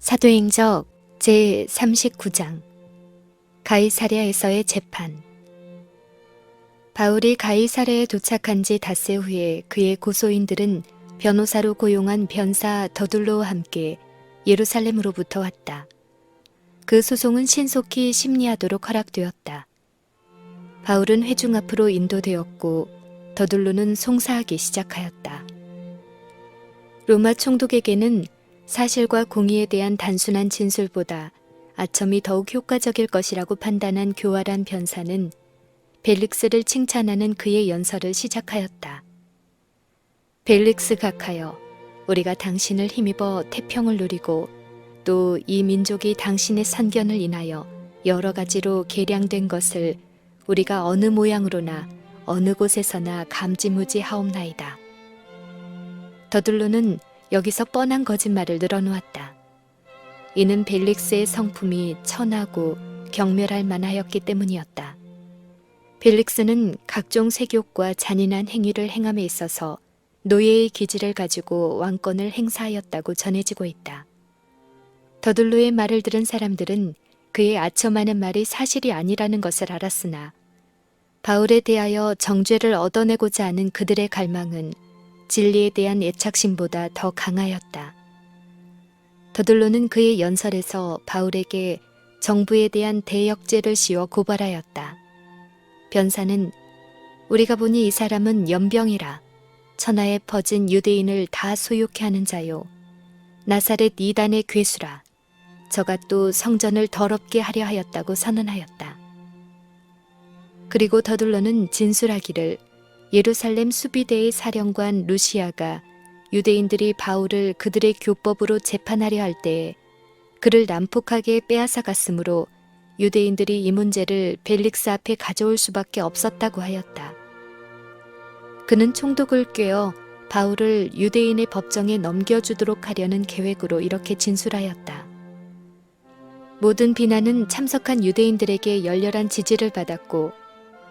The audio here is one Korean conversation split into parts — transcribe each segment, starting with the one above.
사도행적 제39장 가이사랴에서의 재판. 바울이 가이사랴에 도착한 지 닷새 후에 그의 고소인들은 변호사로 고용한 변사 더둘로와 함께 예루살렘으로부터 왔다. 그 소송은 신속히 심리하도록 허락되었다. 바울은 회중 앞으로 인도되었고 더둘로는 송사하기 시작하였다. 로마 총독에게는 사실과 공의에 대한 단순한 진술보다 아첨이 더욱 효과적일 것이라고 판단한 교활한 변사는 벨릭스를 칭찬하는 그의 연설을 시작하였다. 벨릭스 각하여, 우리가 당신을 힘입어 태평을 누리고 또 이 민족이 당신의 선견을 인하여 여러 가지로 개량된 것을 우리가 어느 모양으로나 어느 곳에서나 감지무지하옵나이다. 더둘로는 여기서 뻔한 거짓말을 늘어놓았다. 이는 벨릭스의 성품이 천하고 경멸할 만하였기 때문이었다. 벨릭스는 각종 세욕과 잔인한 행위를 행함에 있어서 노예의 기질을 가지고 왕권을 행사하였다고 전해지고 있다. 더둘로의 말을 들은 사람들은 그의 아첨하는 말이 사실이 아니라는 것을 알았으나 바울에 대하여 정죄를 얻어내고자 하는 그들의 갈망은 진리에 대한 애착심보다 더 강하였다. 더둘로는 그의 연설에서 바울에게 정부에 대한 대역죄를 씌워 고발하였다. 변사는 우리가 보니 이 사람은 연병이라 천하에 퍼진 유대인을 다 소욕케 하는 자요 나사렛 이단의 괴수라 저가 또 성전을 더럽게 하려 하였다고 선언하였다. 그리고 더둘로는 진술하기를 예루살렘 수비대의 사령관 루시아가 유대인들이 바울을 그들의 교법으로 재판하려 할 때에 그를 난폭하게 빼앗아 갔으므로 유대인들이 이 문제를 벨릭스 앞에 가져올 수밖에 없었다고 하였다. 그는 총독을 꾀어 바울을 유대인의 법정에 넘겨주도록 하려는 계획으로 이렇게 진술하였다. 모든 비난은 참석한 유대인들에게 열렬한 지지를 받았고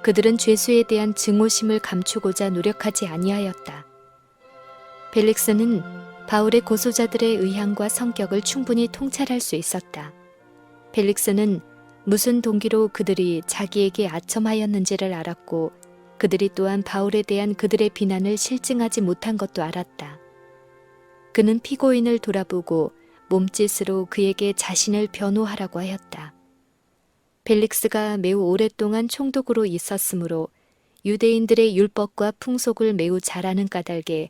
그들은 죄수에 대한 증오심을 감추고자 노력하지 아니하였다. 벨릭스는 바울의 고소자들의 의향과 성격을 충분히 통찰할 수 있었다. 벨릭스는 무슨 동기로 그들이 자기에게 아첨하였는지를 알았고 그들이 또한 바울에 대한 그들의 비난을 실증하지 못한 것도 알았다. 그는 피고인을 돌아보고 몸짓으로 그에게 자신을 변호하라고 하였다. 벨릭스가 매우 오랫동안 총독으로 있었으므로 유대인들의 율법과 풍속을 매우 잘 아는 까닭에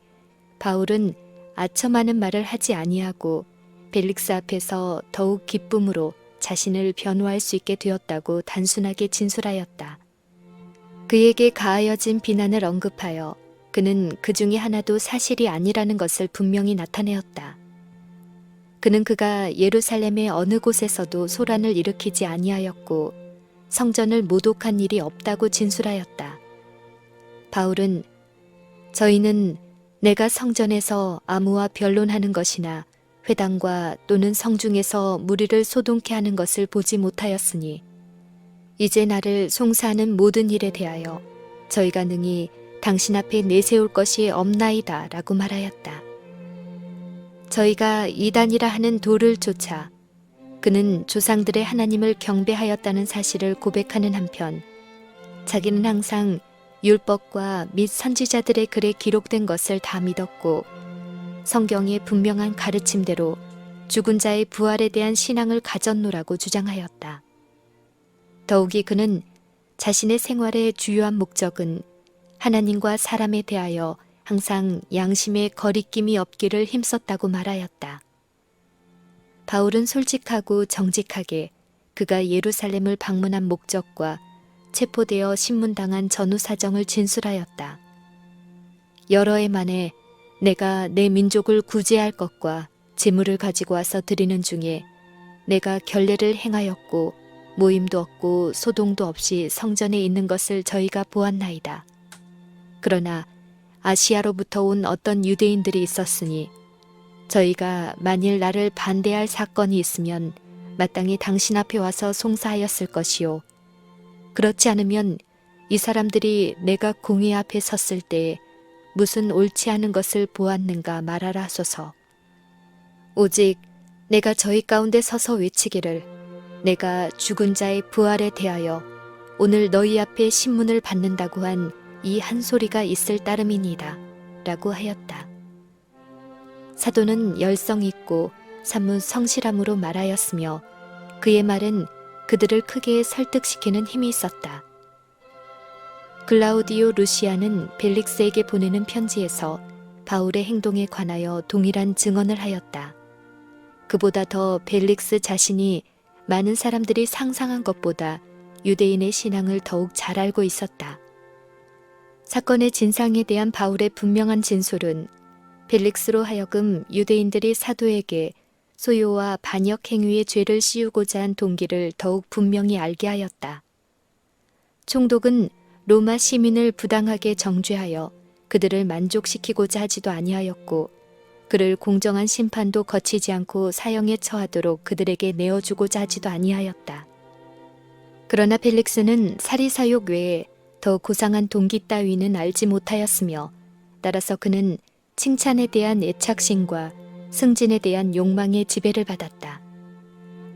바울은 아첨하는 말을 하지 아니하고 벨릭스 앞에서 더욱 기쁨으로 자신을 변호할 수 있게 되었다고 단순하게 진술하였다. 그에게 가하여진 비난을 언급하여 그는 그 중에 하나도 사실이 아니라는 것을 분명히 나타내었다. 그는 그가 예루살렘의 어느 곳에서도 소란을 일으키지 아니하였고 성전을 모독한 일이 없다고 진술하였다. 바울은 저희는 내가 성전에서 아무와 변론하는 것이나 회당과 또는 성중에서 무리를 소동케 하는 것을 보지 못하였으니 이제 나를 송사하는 모든 일에 대하여 저희가 능히 당신 앞에 내세울 것이 없나이다 라고 말하였다. 저희가 이단이라 하는 돌을 쫓아 그는 조상들의 하나님을 경배하였다는 사실을 고백하는 한편 자기는 항상 율법과 및 선지자들의 글에 기록된 것을 다 믿었고 성경의 분명한 가르침대로 죽은 자의 부활에 대한 신앙을 가졌노라고 주장하였다. 더욱이 그는 자신의 생활의 주요한 목적은 하나님과 사람에 대하여 항상 양심에 거리낌이 없기를 힘썼다고 말하였다. 바울은 솔직하고 정직하게 그가 예루살렘을 방문한 목적과 체포되어 신문당한 전후 사정을 진술하였다. 여러 해 만에 내가 내 민족을 구제할 것과 재물을 가지고 와서 드리는 중에 내가 결례를 행하였고 모임도 없고 소동도 없이 성전에 있는 것을 저희가 보았나이다. 그러나 아시아로부터 온 어떤 유대인들이 있었으니 저희가 만일 나를 반대할 사건이 있으면 마땅히 당신 앞에 와서 송사하였을 것이요. 그렇지 않으면 이 사람들이 내가 공의 앞에 섰을 때 무슨 옳지 않은 것을 보았는가 말하라 하소서. 오직 내가 저희 가운데 서서 외치기를 내가 죽은 자의 부활에 대하여 오늘 너희 앞에 신문을 받는다고 한 이 한 소리가 있을 따름이니이다 라고 하였다. 사도는 열성 있고 사뭇 성실함으로 말하였으며 그의 말은 그들을 크게 설득시키는 힘이 있었다. 글라우디오 루시아는 벨릭스에게 보내는 편지에서 바울의 행동에 관하여 동일한 증언을 하였다. 그보다 더 벨릭스 자신이 많은 사람들이 상상한 것보다 유대인의 신앙을 더욱 잘 알고 있었다. 사건의 진상에 대한 바울의 분명한 진술은 벨릭스로 하여금 유대인들이 사도에게 소요와 반역 행위의 죄를 씌우고자 한 동기를 더욱 분명히 알게 하였다. 총독은 로마 시민을 부당하게 정죄하여 그들을 만족시키고자 하지도 아니하였고 그를 공정한 심판도 거치지 않고 사형에 처하도록 그들에게 내어주고자 하지도 아니하였다. 그러나 벨릭스는 사리사욕 외에 더 고상한 동기 따위는 알지 못하였으며 따라서 그는 칭찬에 대한 애착심과 승진에 대한 욕망의 지배를 받았다.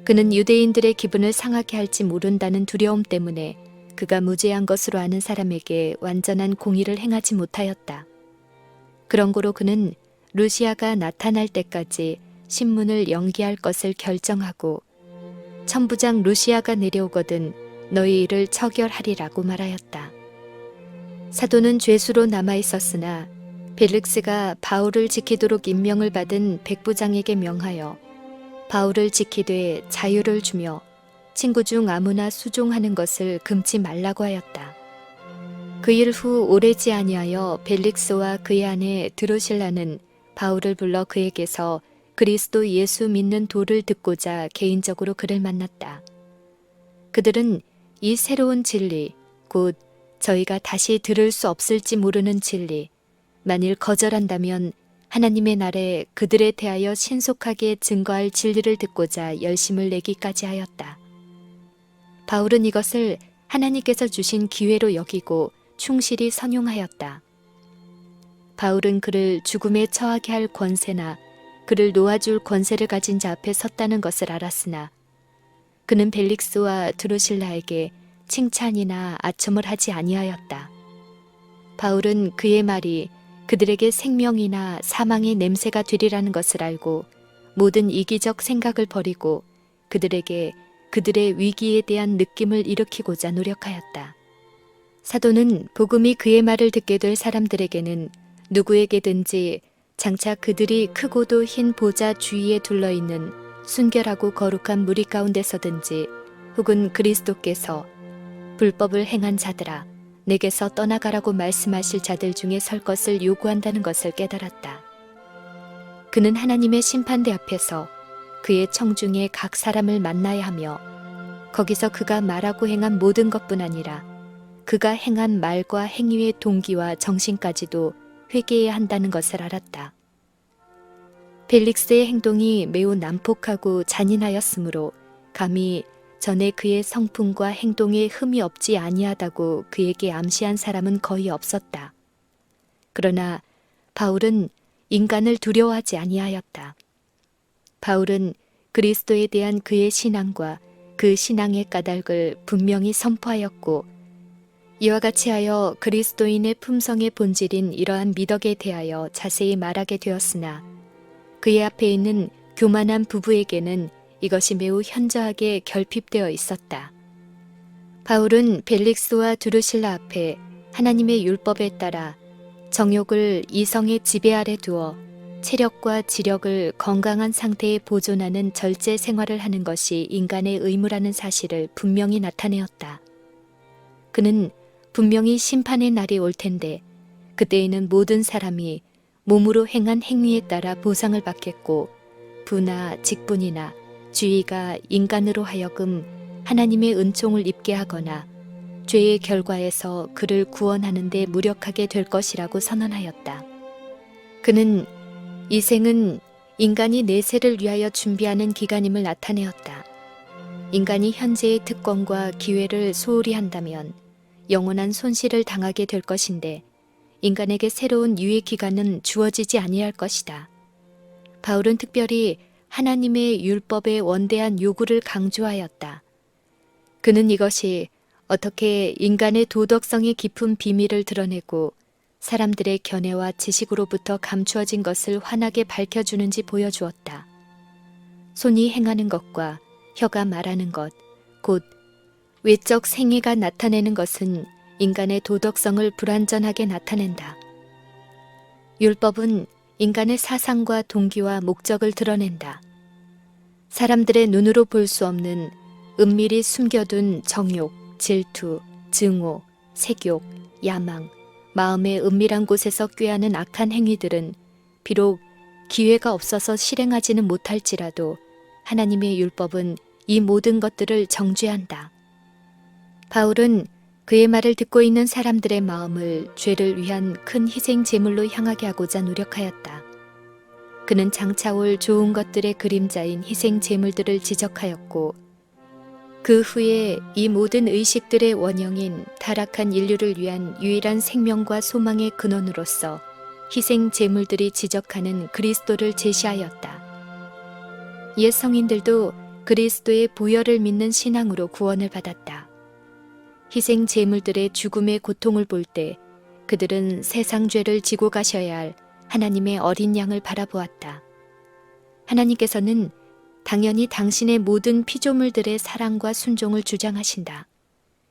그는 유대인들의 기분을 상하게 할지 모른다는 두려움 때문에 그가 무죄한 것으로 아는 사람에게 완전한 공의를 행하지 못하였다. 그런 고로 그는 루시아가 나타날 때까지 신문을 연기할 것을 결정하고 천부장 루시아가 내려오거든 너희 일을 처결하리라고 말하였다. 사도는 죄수로 남아 있었으나 벨릭스가 바울을 지키도록 임명을 받은 백부장에게 명하여 바울을 지키되 자유를 주며 친구 중 아무나 수종하는 것을 금치 말라고 하였다. 그 일 후 오래지 아니하여 벨릭스와 그의 아내 드로실라는 바울을 불러 그에게서 그리스도 예수 믿는 도를 듣고자 개인적으로 그를 만났다. 그들은 이 새로운 진리, 곧 저희가 다시 들을 수 없을지 모르는 진리, 만일 거절한다면 하나님의 날에 그들에 대하여 신속하게 증거할 진리를 듣고자 열심을 내기까지 하였다. 바울은 이것을 하나님께서 주신 기회로 여기고 충실히 선용하였다. 바울은 그를 죽음에 처하게 할 권세나 그를 놓아줄 권세를 가진 자 앞에 섰다는 것을 알았으나 그는 벨릭스와 드루실라에게 칭찬이나 아첨을 하지 아니하였다. 바울은 그의 말이 그들에게 생명이나 사망의 냄새가 되리라는 것을 알고 모든 이기적 생각을 버리고 그들에게 그들의 위기에 대한 느낌을 일으키고자 노력하였다. 사도는 복음이 그의 말을 듣게 될 사람들에게는 누구에게든지 장차 그들이 크고도 흰 보좌 주위에 둘러있는 순결하고 거룩한 무리 가운데서든지 혹은 그리스도께서 불법을 행한 자들아 내게서 떠나가라고 말씀하실 자들 중에 설 것을 요구한다는 것을 깨달았다. 그는 하나님의 심판대 앞에서 그의 청중의 각 사람을 만나야 하며 거기서 그가 말하고 행한 모든 것뿐 아니라 그가 행한 말과 행위의 동기와 정신까지도 회개해야 한다는 것을 알았다. 벨릭스의 행동이 매우 난폭하고 잔인하였으므로 감히 전에 그의 성품과 행동에 흠이 없지 아니하다고 그에게 암시한 사람은 거의 없었다. 그러나 바울은 인간을 두려워하지 아니하였다. 바울은 그리스도에 대한 그의 신앙과 그 신앙의 까닭을 분명히 선포하였고 이와 같이 하여 그리스도인의 품성의 본질인 이러한 미덕에 대하여 자세히 말하게 되었으나 그의 앞에 있는 교만한 부부에게는 이것이 매우 현저하게 결핍되어 있었다. 바울은 벨릭스와 드루실라 앞에 하나님의 율법에 따라 정욕을 이성의 지배 아래 두어 체력과 지력을 건강한 상태에 보존하는 절제 생활을 하는 것이 인간의 의무라는 사실을 분명히 나타내었다. 그는 분명히 심판의 날이 올 텐데 그때에는 모든 사람이 몸으로 행한 행위에 따라 보상을 받겠고 부나 직분이나 주의가 인간으로 하여금 하나님의 은총을 입게 하거나 죄의 결과에서 그를 구원하는 데 무력하게 될 것이라고 선언하였다. 그는 이 생은 인간이 내세를 위하여 준비하는 기간임을 나타내었다. 인간이 현재의 특권과 기회를 소홀히 한다면 영원한 손실을 당하게 될 것인데 인간에게 새로운 유예 기간은 주어지지 아니할 것이다. 바울은 특별히 하나님의 율법의 원대한 요구를 강조하였다. 그는 이것이 어떻게 인간의 도덕성의 깊은 비밀을 드러내고 사람들의 견해와 지식으로부터 감추어진 것을 환하게 밝혀주는지 보여주었다. 손이 행하는 것과 혀가 말하는 것, 곧 외적 생애가 나타내는 것은 인간의 도덕성을 불완전하게 나타낸다. 율법은 인간의 사상과 동기와 목적을 드러낸다. 사람들의 눈으로 볼 수 없는 은밀히 숨겨둔 정욕, 질투, 증오, 색욕, 야망, 마음의 은밀한 곳에서 꾀하는 악한 행위들은 비록 기회가 없어서 실행하지는 못할지라도 하나님의 율법은 이 모든 것들을 정죄한다. 바울은 그의 말을 듣고 있는 사람들의 마음을 죄를 위한 큰 희생 제물로 향하게 하고자 노력하였다. 그는 장차 올 좋은 것들의 그림자인 희생 제물들을 지적하였고 그 후에 이 모든 의식들의 원형인 타락한 인류를 위한 유일한 생명과 소망의 근원으로서 희생 제물들이 지적하는 그리스도를 제시하였다. 옛 성인들도 그리스도의 보혈을 믿는 신앙으로 구원을 받았다. 희생 제물들의 죽음의 고통을 볼 때 그들은 세상 죄를 지고 가셔야 할 하나님의 어린 양을 바라보았다. 하나님께서는 당연히 당신의 모든 피조물들의 사랑과 순종을 주장하신다.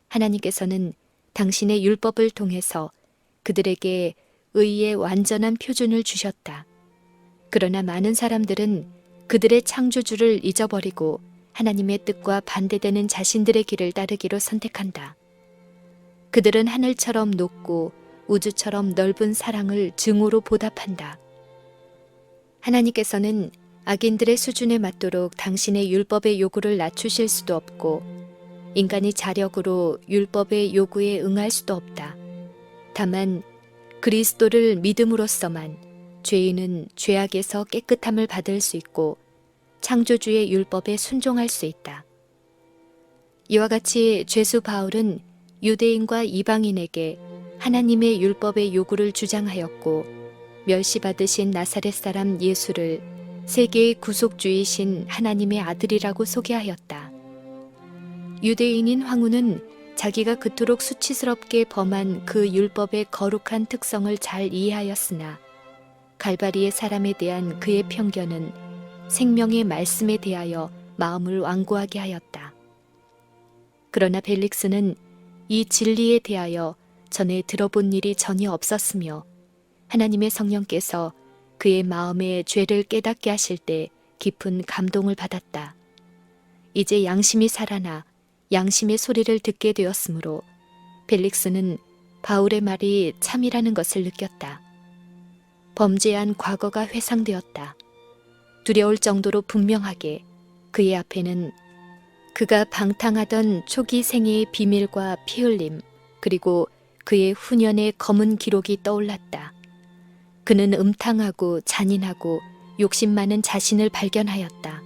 하나님께서는 당신의 율법을 통해서 그들에게 의의 완전한 표준을 주셨다. 그러나 많은 사람들은 그들의 창조주를 잊어버리고 하나님의 뜻과 반대되는 자신들의 길을 따르기로 선택한다. 그들은 하늘처럼 높고 우주처럼 넓은 사랑을 증오로 보답한다. 하나님께서는 악인들의 수준에 맞도록 당신의 율법의 요구를 낮추실 수도 없고 인간이 자력으로 율법의 요구에 응할 수도 없다. 다만 그리스도를 믿음으로써만 죄인은 죄악에서 깨끗함을 받을 수 있고 창조주의 율법에 순종할 수 있다. 이와 같이 죄수 바울은 유대인과 이방인에게 하나님의 율법의 요구를 주장하였고 멸시받으신 나사렛 사람 예수를 세계의 구속주이신 하나님의 아들이라고 소개하였다. 유대인인 황후는 자기가 그토록 수치스럽게 범한 그 율법의 거룩한 특성을 잘 이해하였으나 갈바리의 사람에 대한 그의 편견은 생명의 말씀에 대하여 마음을 완고하게 하였다. 그러나 벨릭스는 이 진리에 대하여 전에 들어본 일이 전혀 없었으며 하나님의 성령께서 그의 마음에 죄를 깨닫게 하실 때 깊은 감동을 받았다. 이제 양심이 살아나 양심의 소리를 듣게 되었으므로 벨릭스는 바울의 말이 참이라는 것을 느꼈다. 범죄한 과거가 회상되었다. 두려울 정도로 분명하게 그의 앞에는 그가 방탕하던 초기 생애의 비밀과 피 흘림 그리고 그의 후년의 검은 기록이 떠올랐다. 그는 음탕하고 잔인하고 욕심 많은 자신을 발견하였다.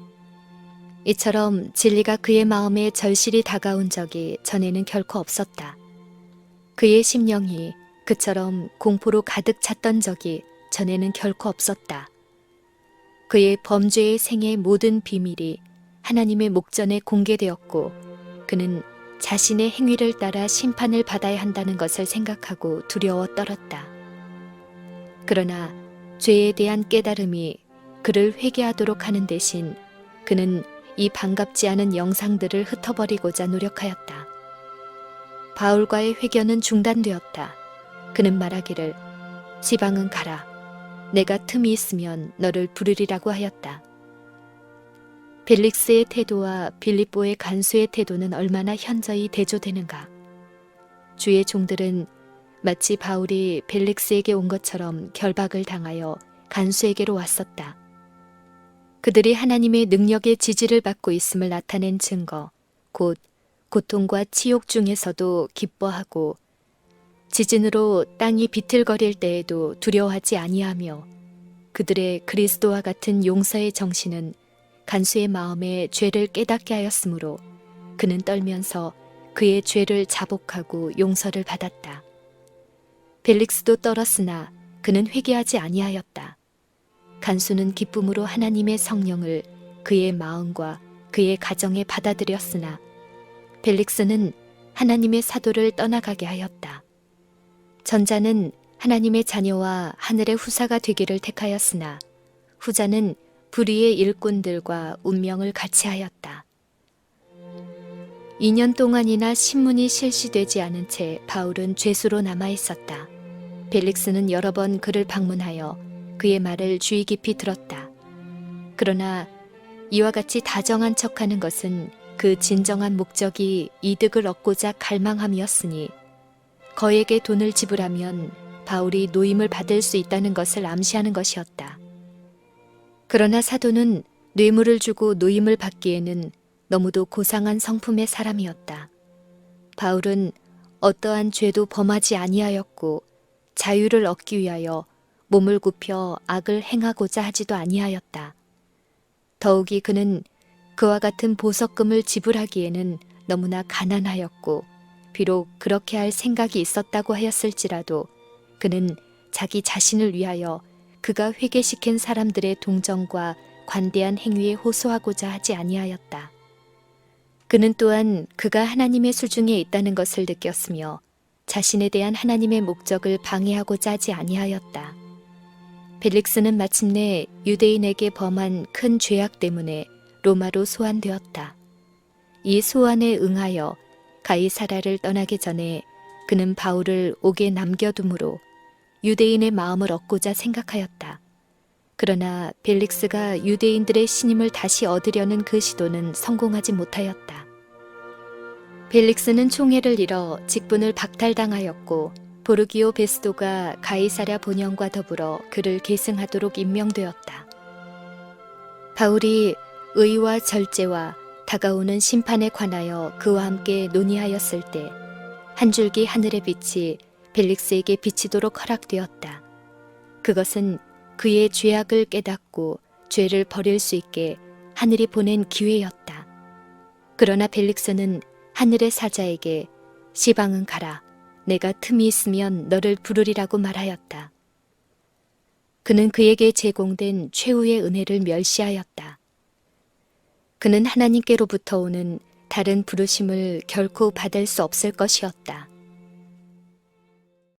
이처럼 진리가 그의 마음에 절실히 다가온 적이 전에는 결코 없었다. 그의 심령이 그처럼 공포로 가득 찼던 적이 전에는 결코 없었다. 그의 범죄의 생의 모든 비밀이 하나님의 목전에 공개되었고 그는 자신의 행위를 따라 심판을 받아야 한다는 것을 생각하고 두려워 떨었다. 그러나 죄에 대한 깨달음이 그를 회개하도록 하는 대신 그는 이 반갑지 않은 영상들을 흩어버리고자 노력하였다. 바울과의 회견은 중단되었다. 그는 말하기를 지방은 가라. 내가 틈이 있으면 너를 부르리라고 하였다. 벨릭스의 태도와 빌립보의 간수의 태도는 얼마나 현저히 대조되는가. 주의 종들은 마치 바울이 벨릭스에게 온 것처럼 결박을 당하여 간수에게로 왔었다. 그들이 하나님의 능력의 지지를 받고 있음을 나타낸 증거, 곧 고통과 치욕 중에서도 기뻐하고 지진으로 땅이 비틀거릴 때에도 두려워하지 아니하며 그들의 그리스도와 같은 용서의 정신은 간수의 마음에 죄를 깨닫게 하였으므로 그는 떨면서 그의 죄를 자복하고 용서를 받았다. 벨릭스도 떨었으나 그는 회개하지 아니하였다. 간수는 기쁨으로 하나님의 성령을 그의 마음과 그의 가정에 받아들였으나 벨릭스는 하나님의 사도를 떠나가게 하였다. 전자는 하나님의 자녀와 하늘의 후사가 되기를 택하였으나 후자는 불의의 일꾼들과 운명을 같이 하였다. 2년 동안이나 신문이 실시되지 않은 채 바울은 죄수로 남아 있었다. 벨릭스는 여러 번 그를 방문하여 그의 말을 주의 깊이 들었다. 그러나 이와 같이 다정한 척하는 것은 그 진정한 목적이 이득을 얻고자 갈망함이었으니 거액의 돈을 지불하면 바울이 노임을 받을 수 있다는 것을 암시하는 것이었다. 그러나 사도는 뇌물을 주고 노임을 받기에는 너무도 고상한 성품의 사람이었다. 바울은 어떠한 죄도 범하지 아니하였고 자유를 얻기 위하여 몸을 굽혀 악을 행하고자 하지도 아니하였다. 더욱이 그는 그와 같은 보석금을 지불하기에는 너무나 가난하였고 비록 그렇게 할 생각이 있었다고 하였을지라도 그는 자기 자신을 위하여 그가 회개시킨 사람들의 동정과 관대한 행위에 호소하고자 하지 아니하였다. 그는 또한 그가 하나님의 수중에 있다는 것을 느꼈으며 자신에 대한 하나님의 목적을 방해하고자 하지 아니하였다. 벨릭스는 마침내 유대인에게 범한 큰 죄악 때문에 로마로 소환되었다. 이 소환에 응하여 가이사라를 떠나기 전에 그는 바울을 옥에 남겨두므로 유대인의 마음을 얻고자 생각하였다. 그러나 벨릭스가 유대인들의 신임을 다시 얻으려는 그 시도는 성공하지 못하였다. 벨릭스는 총애를 잃어 직분을 박탈당하였고 보르기오 베스도가 가이사랴 본영과 더불어 그를 계승하도록 임명되었다. 바울이 의와 절제와 다가오는 심판에 관하여 그와 함께 논의하였을 때 한 줄기 하늘의 빛이 벨릭스에게 비치도록 허락되었다. 그것은 그의 죄악을 깨닫고 죄를 버릴 수 있게 하늘이 보낸 기회였다. 그러나 벨릭스는 하늘의 사자에게 시방은 가라. 내가 틈이 있으면 너를 부르리라고 말하였다. 그는 그에게 제공된 최후의 은혜를 멸시하였다. 그는 하나님께로부터 오는 다른 부르심을 결코 받을 수 없을 것이었다.